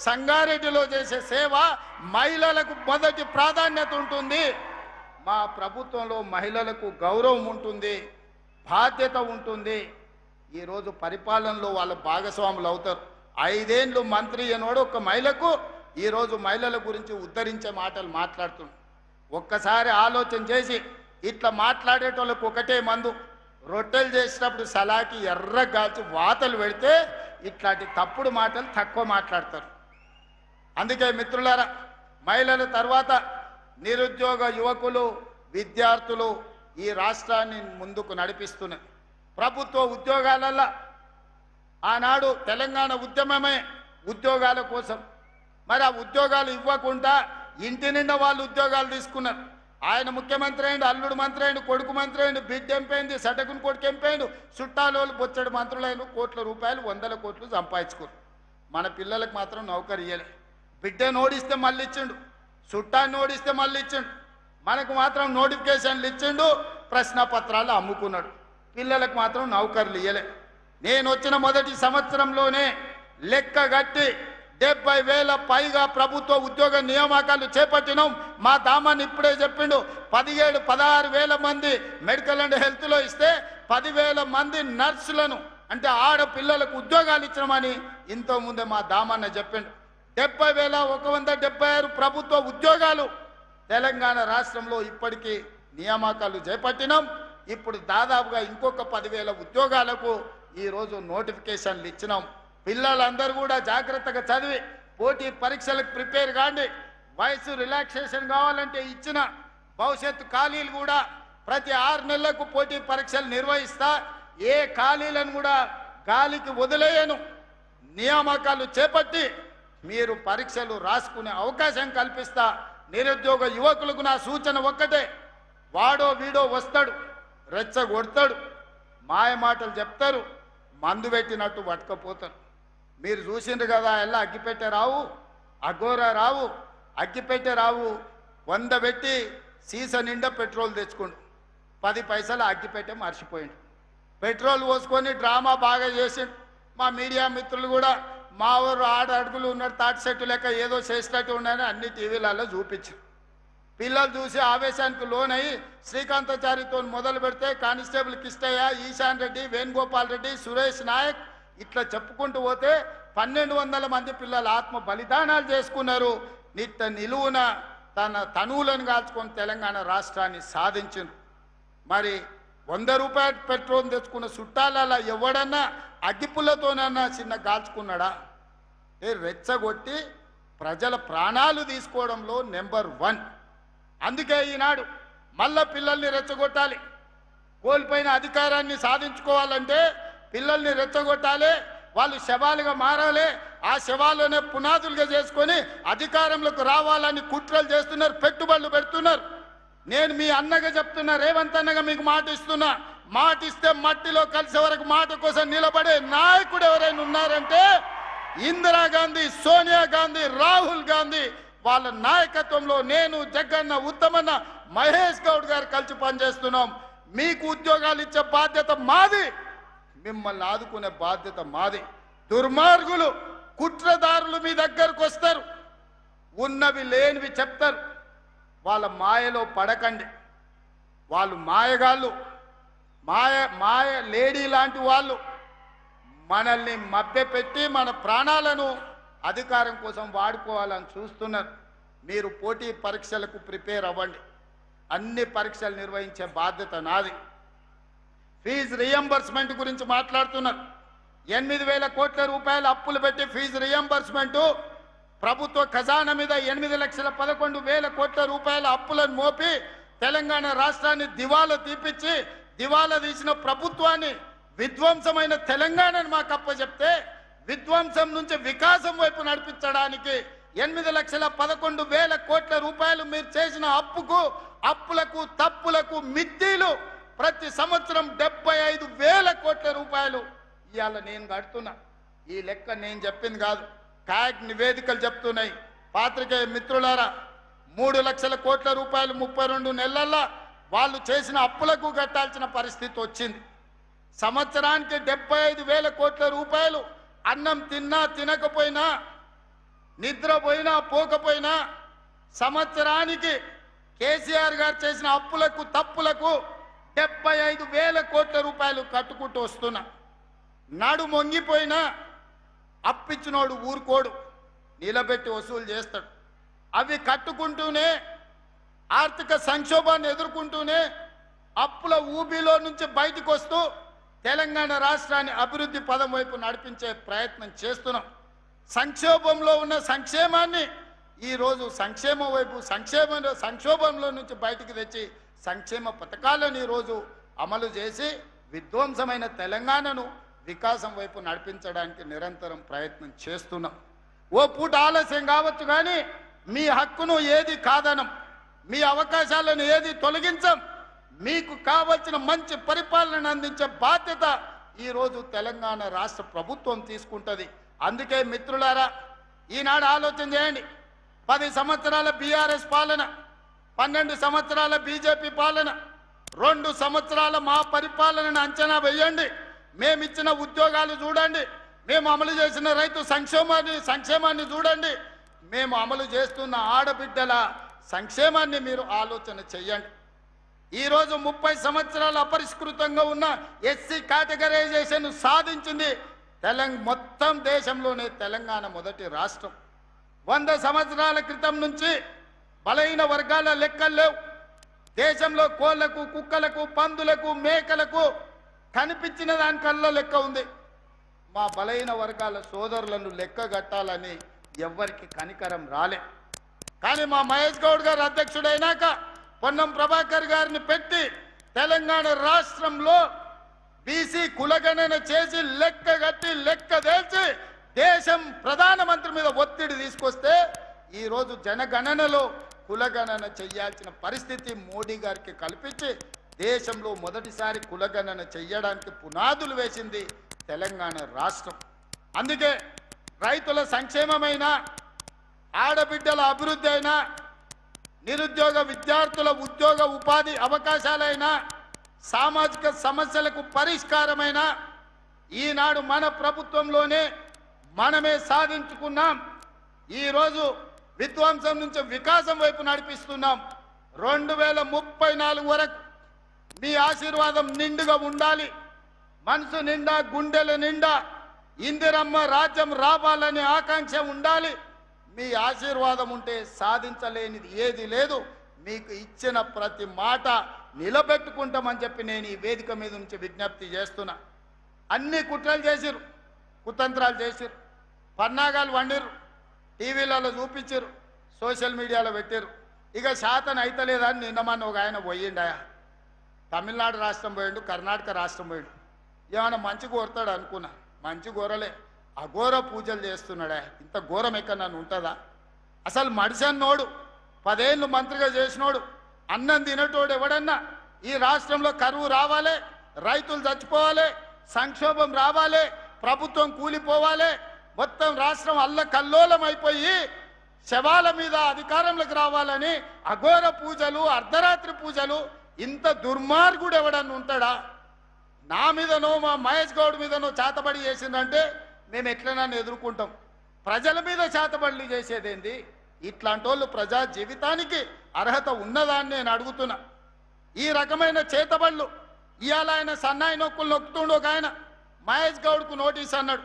సంగారెడ్డిలో చేసే సేవ మహిళలకు మొదటి ప్రాధాన్యత ఉంటుంది. మా ప్రభుత్వంలో మహిళలకు గౌరవం ఉంటుంది, బాధ్యత ఉంటుంది. ఈరోజు పరిపాలనలో వాళ్ళ భాగస్వాములు అవుతారు. 5 ఏళ్ళు మంత్రి అయినోడు ఒక మహిళకు ఈరోజు మహిళల గురించి ఉద్ధరించే మాటలు మాట్లాడుతున్నాడు. ఒక్కసారి ఆలోచన చేసి ఇట్లా మాట్లాడేటోళ్ళకు ఒకటే మందు, రొట్టెలు చేసేటప్పుడు సలాకి ఎర్రగాల్చి వాతలు పెడితే ఇట్లాంటి తప్పుడు మాటలు తక్కువ మాట్లాడతారు. అందుకే మిత్రులారా, మహిళల తర్వాత నిరుద్యోగ యువకులు, విద్యార్థులు ఈ రాష్ట్రాన్ని ముందుకు నడిపిస్తున్నారు. ప్రభుత్వ ఉద్యోగాలలో ఆనాడు తెలంగాణ ఉద్యమమే ఉద్యోగాల కోసం. మరి ఆ ఉద్యోగాలు ఇవ్వకుండా ఇంటి నిండా వాళ్ళు ఉద్యోగాలు తీసుకున్నారు. ఆయన ముఖ్యమంత్రి అయిండు, అల్లుడు మంత్రి అయిండు, కొడుకు మంత్రి అయిండు, బిడ్డ ఎంపైంది, సటకుని కొడుకు ఎంపైండు, చుట్టాలోళ్ళు బొచ్చడు మంత్రులైన కోట్ల రూపాయలు 100 కోట్లు సంపాదించుకోరు. మన పిల్లలకు మాత్రం నౌకరు ఇయ్యలే. బిడ్డను ఓడిస్తే మళ్ళీ ఇచ్చిండు, చుట్టాన్ని ఓడిస్తే మళ్ళీ ఇచ్చిండు. మనకు మాత్రం నోటిఫికేషన్లు ఇచ్చిండు, ప్రశ్నపత్రాలు అమ్ముకున్నాడు. పిల్లలకు మాత్రం నౌకర్లు ఇయ్యలే. నేను వచ్చిన మొదటి సంవత్సరంలోనే లెక్క గట్టి 70,000 పైగా ప్రభుత్వ ఉద్యోగ నియామకాలు చేపట్టినాం. మా దామాన్ని ఇప్పుడే చెప్పిండు, 17-16 మంది మెడికల్ అండ్ హెల్త్లో ఇస్తే 10,000 మంది నర్సులను అంటే ఆడపిల్లలకు ఉద్యోగాలు ఇచ్చినామని ఇంతకుముందే మా దామన్న చెప్పిండు. 70,176 ప్రభుత్వ ఉద్యోగాలు తెలంగాణ రాష్ట్రంలో ఇప్పటికీ నియామకాలు చేపట్టినాం. ఇప్పుడు దాదాపుగా ఇంకొక 10,000 ఉద్యోగాలకు ఈరోజు నోటిఫికేషన్లు ఇచ్చినాం. పిల్లలందరూ కూడా జాగ్రత్తగా చదివి పోటీ పరీక్షలకు ప్రిపేర్ కాండి. వయసు రిలాక్సేషన్ కావాలంటే ఇచ్చిన భవిష్యత్తు ఖాళీలు కూడా ప్రతి 6 నెలలకు పోటీ పరీక్షలు నిర్వహిస్తా. ఏ ఖాళీలను కూడా గాలికి వదిలేయను. నియామకాలు చేపట్టి మీరు పరీక్షలు రాసుకునే అవకాశం కల్పిస్తా. నిరుద్యోగ యువకులకు నా సూచన ఒక్కటే, వాడో వీడో వస్తాడు, రెచ్చగొడతాడు, మాయ మాటలు చెప్తారు, మందు పెట్టినట్టు పట్టుకపోతారు. మీరు చూసిండ్రు కదా, ఎలా అగ్గిపెట్టే రావు, అఘోర రావు, అగ్గిపెట్టే రావు 100 పెట్టి సీస నిండా పెట్రోల్ తెచ్చుకోండు. 10 పైసలు అగ్గిపెట్టే మర్చిపోయిండు. పెట్రోల్ పోసుకొని డ్రామా బాగా చేసిండు. మా మీడియా మిత్రులు కూడా మా ఊరు 6 అడుగులు ఉన్నాడు, తాటి చెట్టు లెక్క ఏదో చేసినట్టు ఉన్నాయని అన్ని టీవీలలో చూపించారు. పిల్లలు చూసి ఆవేశానికి లోనయ్యి శ్రీకాంతాచారితో మొదలు పెడితే కానిస్టేబుల్ కిష్టయ్య, ఈశాన్ రెడ్డి, వేణుగోపాల్ రెడ్డి, సురేష్ నాయక్ ఇట్లా చెప్పుకుంటూ పోతే 1,200 మంది పిల్లలు ఆత్మ బలిదానాలు చేసుకున్నారు. నిట్ట నిలువున తన తనువులను కాల్చుకొని తెలంగాణ రాష్ట్రాన్ని సాధించారు. మరి 100 రూపాయల పెట్రోల్ తెచ్చుకున్న చుట్టాలలో ఎవడన్నా అగ్గిపుల్లతోనన్నా చిన్న కాల్చుకున్నాడా? రెచ్చగొట్టి ప్రజల ప్రాణాలు తీసుకోవడంలో నెంబర్ 1. అందుకే ఈనాడు మళ్ళా పిల్లల్ని రెచ్చగొట్టాలి. కోల్పోయిన అధికారాన్ని సాధించుకోవాలంటే పిల్లల్ని రెచ్చగొట్టాలి. వాళ్ళు శవాలుగా మారాలి. ఆ శవాల్లోనే పునాదులుగా చేసుకొని అధికారంలోకి రావాలని కుట్రలు చేస్తున్నారు, పెట్టుబడులు పెడుతున్నారు. నేను మీ అన్నగా చెప్తున్నా, రేవంత్ అన్నగా మీకు మాట ఇస్తున్నా. మాట ఇస్తే మట్టిలో కలిసే వరకు మాట కోసం నిలబడే నాయకుడు ఎవరైనా ఉన్నారంటే ఇందిరాగాంధీ, సోనియా గాంధీ, రాహుల్ గాంధీ వాళ్ళ నాయకత్వంలో నేను, జగన్న, ఉత్తమన్న, మహేష్ గౌడ్ గారు కలిసి పనిచేస్తున్నాం. మీకు ఉద్యోగాలు ఇచ్చే బాధ్యత మాది, మిమ్మల్ని ఆదుకునే బాధ్యత మాది. దుర్మార్గులు, కుట్రదారులు మీ దగ్గరకు వస్తారు, ఉన్నవి లేనివి చెప్తారు. వాళ్ళ మాయలో పడకండి. వాళ్ళు మాయగాళ్ళు, మాయ లేడీ లాంటి వాళ్ళు. మనల్ని మభ్యపెట్టి మన ప్రాణాలను అధికారం కోసం వాడుకోవాలని చూస్తున్నారు. మీరు పోటీ పరీక్షలకు ప్రిపేర్ అవ్వండి. అన్ని పరీక్షలు నిర్వహించే బాధ్యత నాది. ఫీజు రియంబర్స్మెంట్ గురించి మాట్లాడుతున్నారు. 8,000 కోట్ల రూపాయలు అప్పులు పెట్టి ఫీజు రియంబర్స్మెంటు ప్రభుత్వ ఖజానా మీద 8,11,000 కోట్ల రూపాయల అప్పులను మోపి తెలంగాణ రాష్ట్రాన్ని దివాలా తీపిచ్చి, దివాలా తీసిన ప్రభుత్వాన్ని విధ్వంసమైన తెలంగాణను మాకు అప్పచెప్తే విధ్వంసం నుంచి వికాసం వైపు నడిపించడానికి 8,11,000 కోట్ల రూపాయలు మీరు చేసిన అప్పులకు తప్పులకు మిద్దీలు ప్రతి సంవత్సరం 75,000 కోట్ల రూపాయలు ఇవాళ నేను కడుతున్నా. ఈ లెక్క నేను చెప్పింది కాదు, కాగ్ నివేదికలు చెప్తున్నాయి. పాత్రికేయ మిత్రులారా, 3 లక్షల కోట్ల రూపాయలు 32 నెలల్లో వాళ్ళు చేసిన అప్పులకు కట్టాల్సిన పరిస్థితి వచ్చింది. సంవత్సరానికి 75,000 కోట్ల రూపాయలు అన్నం తిన్నా తినకపోయినా నిద్రపోయినా పోకపోయినా సంవత్సరానికి కేసీఆర్ గారు చేసిన అప్పులకు తప్పులకు 75,000 కోట్ల రూపాయలు కట్టుకుంటూ వస్తున్నా. నాడు మొంగిపోయినా అప్పిచ్చినోడు ఊరుకోడు, నిలబెట్టి వసూలు చేస్తాడు. అవి కట్టుకుంటూనే ఆర్థిక సంక్షోభాన్ని ఎదుర్కొంటూనే అప్పుల ఊబిలో నుంచి బయటకు వస్తూ తెలంగాణ రాష్ట్రాన్ని అభివృద్ధి పదం వైపు నడిపించే ప్రయత్నం చేస్తున్నాం. సంక్షోభంలో ఉన్న సంక్షేమాన్ని ఈరోజు సంక్షేమం వైపు సంక్షోభంలో నుంచి బయటికి తెచ్చి సంక్షేమ పథకాలను ఈరోజు అమలు చేసి విధ్వంసమైన తెలంగాణను వికాసం వైపు నడిపించడానికి నిరంతరం ప్రయత్నం చేస్తున్నాం. ఓ పూట ఆలస్యం కావచ్చు కానీ మీ హక్కును ఏది కాదనం, మీ అవకాశాలను ఏది తొలగించం. మీకు కావలసిన మంచి పరిపాలన అందించే బాధ్యత ఈరోజు తెలంగాణ రాష్ట్ర ప్రభుత్వం తీసుకుంటుంది. అందుకే మిత్రులారా, ఈనాడు ఆలోచన చేయండి. 10 సంవత్సరాల బీఆర్ఎస్ పాలన, 12 సంవత్సరాల బీజేపీ పాలన, 2 సంవత్సరాల మా పరిపాలనను అంచనా వేయండి. మేమిచ్చిన ఉద్యోగాలు చూడండి, మేము అమలు చేసిన రైతు సంక్షేమాన్ని చూడండి, మేము అమలు చేస్తున్న ఆడబిడ్డల సంక్షేమాన్ని మీరు ఆలోచన చెయ్యండి. ఈరోజు 30 సంవత్సరాలు అపరిష్కృతంగా ఉన్న ఎస్సీ కేటగరైజేషన్ సాధించింది మొత్తం దేశంలోనే తెలంగాణ మొదటి రాష్ట్రం. 100 సంవత్సరాల క్రితం నుంచి బలహీన వర్గాల లెక్కలు లేవు. దేశంలో కోళ్లకు, కుక్కలకు, పందులకు, మేకలకు కనిపించిన దానికల్లా లెక్క ఉంది. మా బలహీన వర్గాల సోదరులను లెక్క కట్టాలని ఎవ్వరికి కనికరం రాలే. కానీ మా మహేష్ గౌడ్ గారు అధ్యక్షుడైనాక పొన్నం ప్రభాకర్ గారిని పెట్టి తెలంగాణ రాష్ట్రంలో బీసీ కులగణన చేసి లెక్క కట్టి లెక్క తేల్చి దేశం ప్రధానమంత్రి మీద ఒత్తిడి తీసుకొస్తే ఈరోజు జనగణనలో కులగణన చేయాల్సిన పరిస్థితి మోడీ గారికి కల్పించి దేశంలో మొదటిసారి కులగణన చేయడానికి పునాదులు వేసింది తెలంగాణ రాష్ట్రం. అందుకే రైతుల సంక్షేమమైన, ఆడబిడ్డల అభివృద్ధి అయినా, నిరుద్యోగ విద్యార్థుల ఉద్యోగ ఉపాధి అవకాశాలైనా, సామాజిక సమస్యలకు పరిష్కారమైన ఈనాడు మన ప్రభుత్వంలోనే మనమే సాధించుకున్నాం. ఈరోజు విధ్వంసం నుంచి వికాసం వైపు నడిపిస్తున్నాం. 2034 వరకు మీ ఆశీర్వాదం నిండుగా ఉండాలి. మనసు నిండా, గుండెల నిండా ఇందిరమ్మ రాజ్యం రావాలనే ఆకాంక్ష ఉండాలి. మీ ఆశీర్వాదం ఉంటే సాధించలేనిది ఏది లేదు. మీకు ఇచ్చిన ప్రతి మాట నిలబెట్టుకుంటామని చెప్పి నేను ఈ వేదిక మీద నుంచి విజ్ఞప్తి చేస్తున్నా. అన్ని కుట్రలు చేసిరు, కుతంత్రాలు చేసిరు, పన్నాగాలు వండిరు, టీవీలలో చూపించారు, సోషల్ మీడియాలో పెట్టారు. ఇక శాతం అయితలేదని నిన్నమన్న ఒక ఆయన పోయిండాయా, తమిళనాడు రాష్ట్రం పోయిండు, కర్ణాటక రాష్ట్రం పోయిండు. ఏమైనా మంచి కోరుతాడు అనుకున్నా, మంచి కోరలే, అఘోర పూజలు చేస్తున్నాడా. ఇంత ఘోరం ఎక్కడ నన్ను ఉంటుందా? అసలు మడిసన్నోడు, 10 ఏళ్ళు మంత్రిగా చేసినోడు, అన్నం తినటోడు ఎవడన్నా ఈ రాష్ట్రంలో కరువు రావాలి, రైతులు చచ్చిపోవాలి, సంక్షోభం రావాలి, ప్రభుత్వం కూలిపోవాలి, మొత్తం రాష్ట్రం అల్లకల్లోలం అయిపోయి శవాల మీద అధికారంలోకి రావాలని అఘోర పూజలు, అర్ధరాత్రి పూజలు, ఇంత దుర్మార్గుడు ఎవడన్నా ఉంటాడా? నా మీదనో మా మహేష్ గౌడ్ మీదనో చేతబడి చేసిందంటే మేము ఎట్లైనా ఎదుర్కొంటాం. ప్రజల మీద చేతబడులు చేసేదేంది? ఇట్లాంటి వాళ్ళు ప్రజా జీవితానికి అర్హత ఉన్నదాన్ని నేను అడుగుతున్నా. ఈ రకమైన చేతబడులు ఇవాళ ఆయన సన్నాయి నొక్కులు నొక్కుతుండు. ఒక ఆయన మహేష్ గౌడ్కు నోటీస్ అన్నాడు.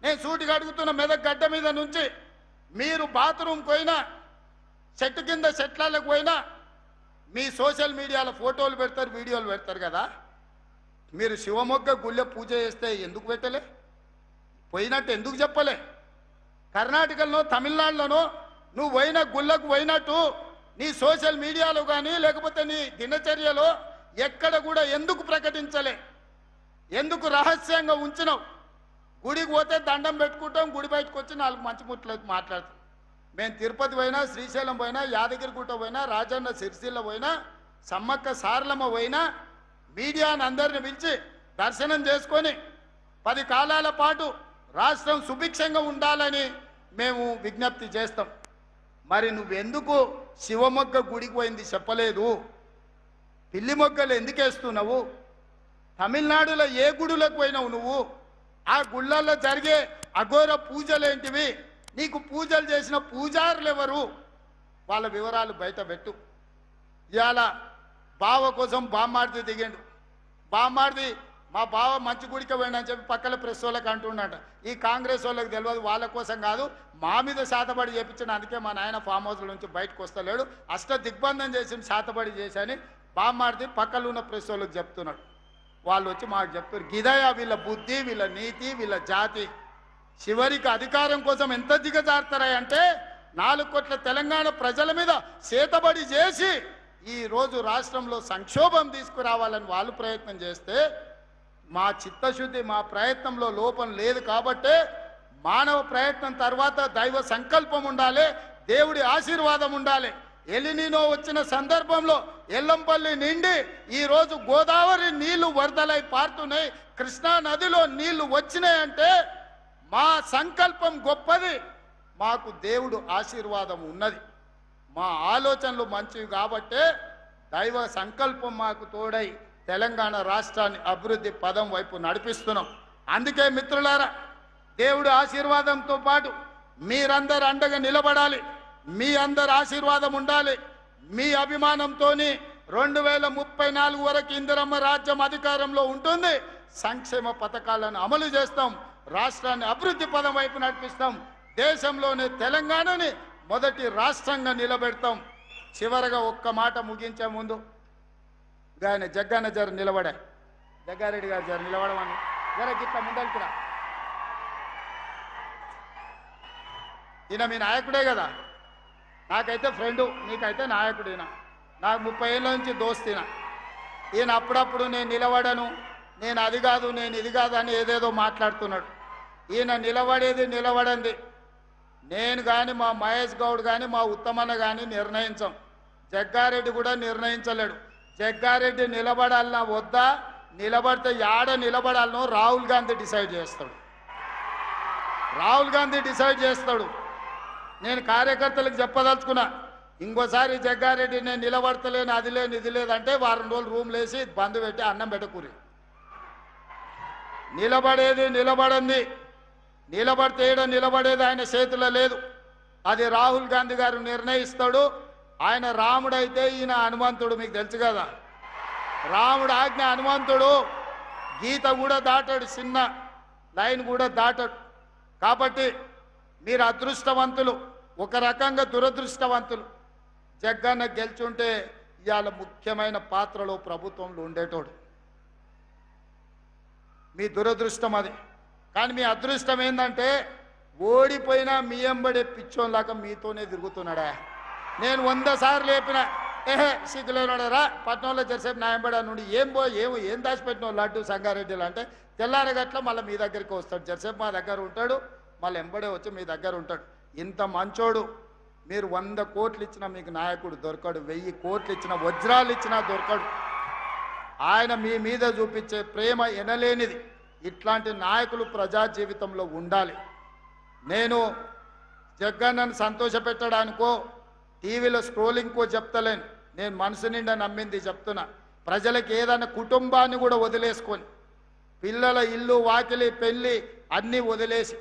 నేను సూటిగా అడుగుతున్న, మెదక్ గడ్డ మీద నుంచి మీరు బాత్రూమ్ పోయినా, చెట్టు కింద చెట్లకు పోయినా మీ సోషల్ మీడియాలో ఫోటోలు పెడతారు, వీడియోలు పెడతారు కదా. మీరు శివమొగ్గ గుళ్ళె పూజ చేస్తే ఎందుకు పెట్టలే? పోయినట్టు ఎందుకు చెప్పలే? కర్ణాటకలో, తమిళనాడులోనో నువ్వు పోయిన గుళ్ళకు పోయినట్టు నీ సోషల్ మీడియాలో కానీ లేకపోతే నీ దినచర్యలో ఎక్కడ కూడా ఎందుకు ప్రకటించలే? ఎందుకు రహస్యంగా ఉంచినావు? గుడికి పోతే దండం పెట్టుకుంటాం, గుడి బయటకు వచ్చి 4 మంచి ముట్లకు మాట్లాడతాం. మేము తిరుపతి పోయినా, శ్రీశైలం పోయినా, యాదగిరిగుట్ట పోయినా, రాజన్న సిరిసిల్ల పోయినా, సమ్మక్క సారలమ్మ పోయినా మీడియాను అందరిని పిలిచి దర్శనం చేసుకొని 10 కాలాల పాటు రాష్ట్రం సుభిక్షంగా ఉండాలని మేము విజ్ఞప్తి చేస్తాం. మరి నువ్వెందుకు శివమొగ్గ గుడికి పోయింది చెప్పలేదు? పిల్లి మొగ్గలు ఎందుకు వేస్తున్నావు? తమిళనాడులో ఏ గుడులకు పోయినావు నువ్వు? ఆ గుళ్ళల్లో జరిగే అఘోర పూజలేంటివి? నీకు పూజలు చేసిన పూజారులు ఎవరు, వాళ్ళ వివరాలు బయట పెట్టు. ఇవాళ బావ కోసం బామ్మార్ది దిగిండు. బామ్మార్ది మా బావ మంచి గుడికి పోయిండని చెప్పి పక్కన ప్రెస్ వాళ్ళకి అంటున్నాడ. ఈ కాంగ్రెస్ వాళ్ళకి తెలియదు, వాళ్ళ కోసం కాదు, మా మీద శాతపడి చేపించిన. అందుకే మా నాయన ఫామ్ హౌస్ల నుంచి బయటకు వస్తలేడు, అష్ట దిగ్బంధం చేసి శాతపడి చేశాని బామ్మార్ది పక్కన ఉన్న ప్రెస్ వాళ్ళకి చెప్తున్నాడు. వాళ్ళు వచ్చి మాకు చెప్తారు, గిదయ వీళ్ళ బుద్ధి, వీళ్ళ నీతి, వీళ్ళ జాతి. చివరికి అధికారం కోసం ఎంత దిగజారుతారంటే 4 కోట్ల తెలంగాణ ప్రజల మీద చేతబడి చేసి ఈ రోజు రాష్ట్రంలో సంక్షోభం తీసుకురావాలని వాళ్ళు ప్రయత్నం చేస్తే, మా చిత్తశుద్ధి, మా ప్రయత్నంలో లోపం లేదు కాబట్టే మానవ ప్రయత్నం తర్వాత దైవ సంకల్పం ఉండాలి, దేవుడి ఆశీర్వాదం ఉండాలి. ఎలినినో వచ్చిన సందర్భంలో ఎల్లంపల్లి నిండి ఈ రోజు గోదావరి నీళ్లు వరదలై పారుతున్నాయి, కృష్ణా నదిలో నీళ్లు వచ్చినాయంటే మా సంకల్పం గొప్పది, మాకు దేవుడు ఆశీర్వాదం ఉన్నది, మా ఆలోచనలు మంచివి కాబట్టే దైవ సంకల్పం మాకు తోడై తెలంగాణ రాష్ట్రాన్ని అభివృద్ధి పదం వైపు నడిపిస్తున్నాం. అందుకే మిత్రులారా, దేవుడి ఆశీర్వాదంతో పాటు మీరందరూ అండగా నిలబడాలి, మీ అందరి ఆశీర్వాదం ఉండాలి. మీ అభిమానంతో 2034 వరకు ఇందిరమ్మ రాజ్యం అధికారంలో ఉంటుంది. సంక్షేమ పథకాలను అమలు చేస్తాం, రాష్ట్రాన్ని అభివృద్ధి పదం వైపు నడిపిస్తాం, దేశంలోనే తెలంగాణని మొదటి రాష్ట్రంగా నిలబెడతాం. చివరగా ఒక్క మాట ముగించే ముందు ఆయన జగ్గన్న జర నిలబడా, జగ్గారెడ్డి గారు జర నిలబడమని జర గిట్ట ముందలుకురా. ఈయన మీ నాయకుడే కదా, నాకైతే ఫ్రెండు, నీకైతే నాయకుడు. ఈయన నాకు 30 ఏళ్ళ నుంచి దోస్తీన. ఈయన అప్పుడప్పుడు నేను నిలబడను, నేను అది కాదు, నేను ఇది కాదు అని ఏదేదో మాట్లాడుతున్నాడు. ఈయన నిలబడేది నిలబడంది నేను కానీ, మా మహేష్ గౌడ్ కానీ, మా ఉత్తమన్న కానీ నిర్ణయించాం. జగ్గారెడ్డి కూడా నిర్ణయించలేడు. జగ్గారెడ్డి నిలబడాలన్నా వద్దా, నిలబడితే యాడ నిలబడాలనో రాహుల్ గాంధీ డిసైడ్ చేస్తాడు. రాహుల్ గాంధీ డిసైడ్ చేస్తాడు. నేను కార్యకర్తలకు చెప్పదలుచుకున్నా, ఇంకోసారి జగ్గారెడ్డి నేను నిలబడతలేను, అది లేదు ఇది లేదంటే వారం రోజులు రూమ్ లేసి బంద్ పెట్టి అన్నం పెట్టకూరి. నిలబడేది నిలబడంది, నిలబడితే ఏడ నిలబడేది ఆయన చేతిలో లేదు, అది రాహుల్ గాంధీ గారు నిర్ణయిస్తాడు. ఆయన రాముడైతే ఈయన హనుమంతుడు, మీకు తెలుసు కదా. రాముడు ఆజ్ఞ హనుమంతుడు, గీత కూడా దాటాడు, చిన్న లైన్ కూడా దాటాడు. కాబట్టి మీరు అదృష్టవంతులు, ఒక రకంగా దురదృష్టవంతులు. జగ్గన్న గెలుచుంటే ఇవాళ ముఖ్యమైన పాత్రలో ప్రభుత్వంలో ఉండేటోడు. మీ దురదృష్టం అది. కానీ మీ అదృష్టం ఏంటంటే ఓడిపోయినా మీ ఎంబడే పిచ్చోన్లాగా మీతోనే తిరుగుతున్నాడా. నేను 100 సార్లు లేపిన, సిగ్గులేనాడరా పట్నంలో జరిసేపు నా ఎంబడా నుండి ఏం దాచిపెట్టిన లడ్డు సంగారెడ్డిలు అంటే తెల్లారగట్ల మళ్ళీ మీ దగ్గరికి వస్తాడు, జరిసేపు మా దగ్గర ఉంటాడు, మళ్ళీ ఎంబడే వచ్చి మీ దగ్గర ఉంటాడు. ఇంత మంచోడు. మీరు 100 కోట్లు ఇచ్చినా మీకు నాయకుడు దొరకడు, 1000 కోట్లు ఇచ్చినా, వజ్రాలు ఇచ్చినా దొరకడు. ఆయన మీ మీద చూపించే ప్రేమ ఎనలేనిది. ఇట్లాంటి నాయకులు ప్రజా జీవితంలో ఉండాలి. నేను జగ్గన్నను సంతోషపెట్టడానికో టీవీలో స్క్రోలింగ్కో చెప్తలేను, నేను మనసు నిండా నమ్మింది చెప్తున్నా. ప్రజలకు ఏదైనా కుటుంబాన్ని కూడా వదిలేసుకొని, పిల్లల ఇల్లు వాకిలి పెళ్ళి అన్నీ వదిలేసి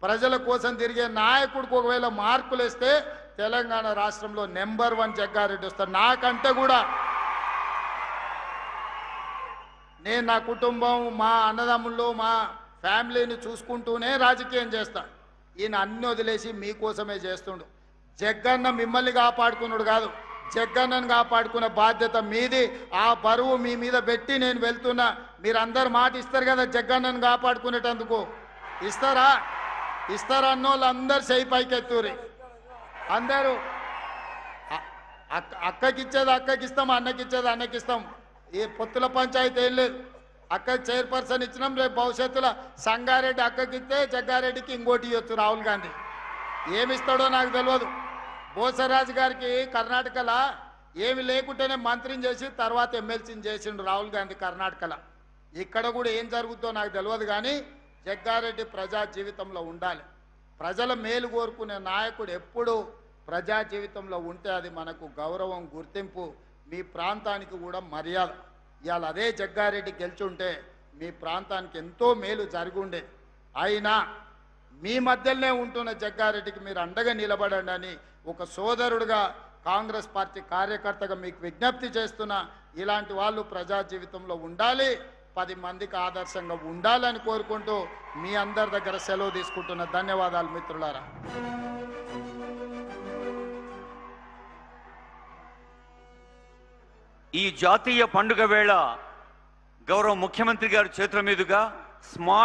ప్రజల కోసం తిరిగే నాయకుడికి ఒకవేళ మార్కులు వేస్తే తెలంగాణ రాష్ట్రంలో నెంబర్ 1 జగ్గారెడ్డి వస్తారు. నాకంటే కూడా నేను నా కుటుంబం, మా అన్నదమ్ముళ్ళు, మా ఫ్యామిలీని చూసుకుంటూనే రాజకీయం చేస్తా. ఈయన అన్ని వదిలేసి మీకోసమే చేస్తుండు. జగ్గన్న మిమ్మల్ని కాపాడుకున్నాడు కాదు, జగ్గన్నను కాపాడుకునే బాధ్యత మీది. ఆ బరువు మీ మీద పెట్టి నేను వెళ్తున్నా. మీరందరు మాట ఇస్తారు కదా జగ్గన్నను కాపాడుకునేటందుకు. ఇస్తారా? ఇస్తారన్న వాళ్ళు అందరు చేయి పైకెత్తూరి. అందరూ అక్కకిచ్చేది అక్కకిస్తాం, అన్నకిచ్చేది అన్నకిస్తాం. ఈ పొత్తుల పంచాయతీ ఏం లేదు. అక్క చైర్పర్సన్ ఇచ్చినాం, రేపు భవిష్యత్తులో సంగారెడ్డి అక్కకిస్తే జగ్గారెడ్డికి ఇంకోటి ఇవ్వచ్చు రాహుల్ గాంధీ. ఏమిస్తాడో నాకు తెలియదు. బోసరాజు గారికి కర్ణాటకలో ఏమి లేకుంటేనే మంత్రిని చేసి తర్వాత ఎమ్మెల్సీని చేసిండు రాహుల్ గాంధీ కర్ణాటకలో. ఇక్కడ కూడా ఏం జరుగుతుందో నాకు తెలియదు. కానీ జగ్గారెడ్డి ప్రజా జీవితంలో ఉండాలి. ప్రజల మేలు కోరుకునే నాయకుడు ఎప్పుడు ప్రజా జీవితంలో ఉంటే అది మనకు గౌరవం, గుర్తింపు, మీ ప్రాంతానికి కూడా మర్యాద. ఇవాళ అదే జగ్గారెడ్డి గెలుచుంటే మీ ప్రాంతానికి ఎంతో మేలు జరిగి ఉండేది. అయినా మీ మధ్యలోనే ఉంటున్న జగ్గారెడ్డికి మీరు అండగా నిలబడండి అని ఒక సోదరుడుగా కాంగ్రెస్ పార్టీ కార్యకర్తగా మీకు విజ్ఞప్తి చేస్తున్నా. ఇలాంటి వాళ్ళు ప్రజా జీవితంలో ఉండాలి, 10 మందికి ఆదర్శంగా ఉండాలని కోరుకుంటూ మీ అందరి దగ్గర సెలవు తీసుకుంటున్న. ధన్యవాదాలు మిత్రులారా. ఈ జాతీయ పండుగ వేళ గౌరవ ముఖ్యమంత్రి గారి చేతుల మీదుగా స్మార్ట్